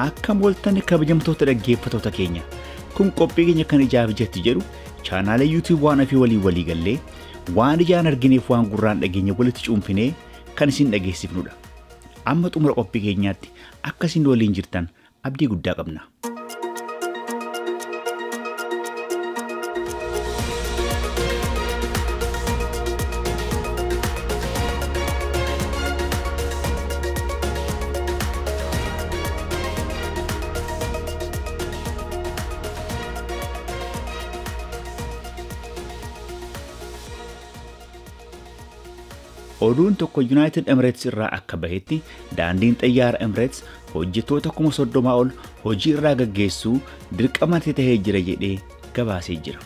Akka moltan kabajamtoota dhaggeeffattoota keenya kun qophii keenya kan ijaaf jetti jedhu chaanaalee YouTube waan afi walii gallee waan ijaan argineef waan gurraan dhageenya walitti cuunfinee kan isin dhageessifnudha. Amma xumura qophii keenyaatti akka isin waliin jirtan abdii guddaa qabna. Oduun tokko United Emirates irraa akka bahetti daandiin xayyaara Emirates hojjettoota 30 ol hojii irraa gaggeessuu dirqama ta'ee jira jedhee gabaasee jira.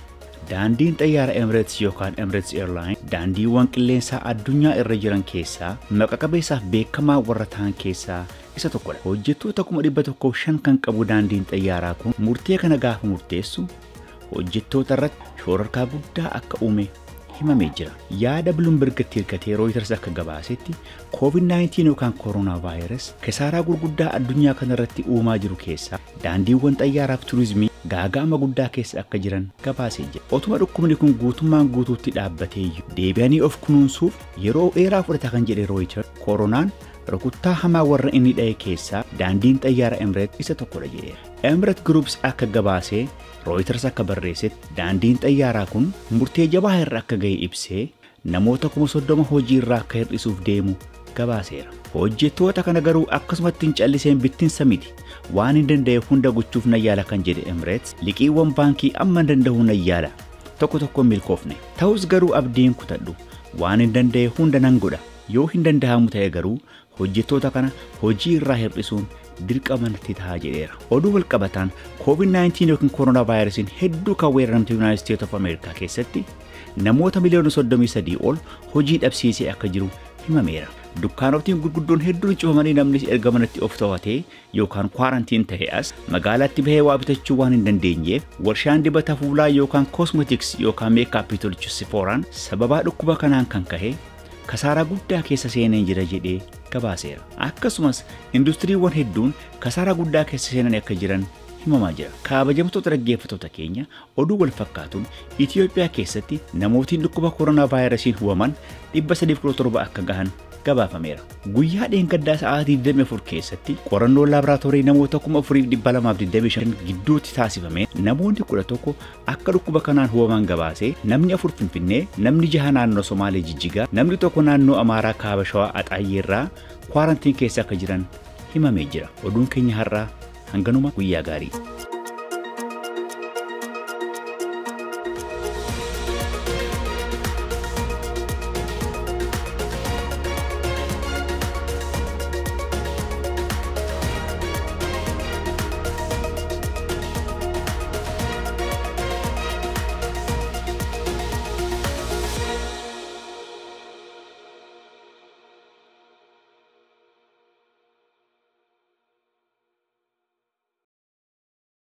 Daandiin xayyaara Emirates yookaan Emirates Airline daandiiwwan qilleensaa addunyaa irra jiran keessaa maqaa qabeessaaf beekamaa warra ta'an keessaa isa tokkodha. Hojjettoota 105 kan qabu daandiin xayyaaraa kun murtee kana gaafa murteessu hojjettoota irratti shoorarkaa guddaa akka uume himamee jira. Yaada Bloomberg hirkatee Reuters akka gabaasetti COVID-19 yookaan coronavirus kasaaraa gurguddaa addunyaa kanarratti uumaa jiru keessaa daandiiwwan xayyaaraaf turizimii gaaga'ama guddaa keessa akka jiran gabaasee jira. Otuma dhukkubni kun guutummaan guutuutti dhaabbatee deebi'anii of kunuunsuuf yeroo dheeraa fudhata kan jedhe Reuters koronaan rukuttaa hamaa warra inni dha'e keessaa daandiin xayyaara Emirates isa tokkodha jedheera. Emirates Groups akka gabaasee Reuters akka barreessetti daandiin xayyaaraa kun murtee jabaa irra akka ga'e ibsee namoota 30 hojii irraa akka hir'isuuf deemu gabaaseera. Hojjettoota kana garuu akkasumatti hin calliseen bittinsa miti waan hin danda'e hunda gochuuf nan yaala kan jedhe Emirates liqiiwwan baankii amma hin danda'u nan yaala tokko milkoofne. Ta'us garuu abdiin kutadhu waan hin danda'e hunda nan godha yoo hin danda'amu ta'e garuu hojjettoota kana hojii irraa hir'isuun dirqama natti ta'a jedheera. Oduu wal qabataan COVID-19 yookiin coronavirus hedduu kan weeraramte United States of America keessatti namoota miliyoona 33 ol hojii dhabsiisee akka jiru himameera. Dukkaanotni gurguddoon hedduun cufamanii namnis erga manatti of to'atee yookaan kwarantiin ta'ee as magaalaatti bahee waa bitachuu waan hin dandeenyeef warshaan dibata fuulaa yookaan cosmetics yookaan makeup tolchu Sephoraan sababa dhukkuba kanaan kan ka'e kasaaraa guddaa keessa seenee jira jedhee gabaaseera. Akkasumas industiriiwwan hedduun kasaaraa guddaa keessa seenan akka jiran himamaa jira. Kabajamtoota dhaggeeffattoota keenya oduu wal fakkaatuun Itoophiyaa keessatti namootni dhukkuba coronavirus hubaman 317 akka gahan gabaafameera. Guyyaa dheengaddaa sa'aatii 24 keessatti qorannoo laaboraatoorii namoota 4225 gidduutti taasifame namoonni 11 akka dhukkuba kanaan hubaman gabaasee namni 4 Finfinnee, namni 6 naannoo Somaalee Jijjigaa, namni 1 naannoo Amaaraa Kaaba Shawaa Axaayyeerraa kwarantiin keessa akka jiran himamee jira. Oduun keenya har'aa hanganuma guyyaa gaarii.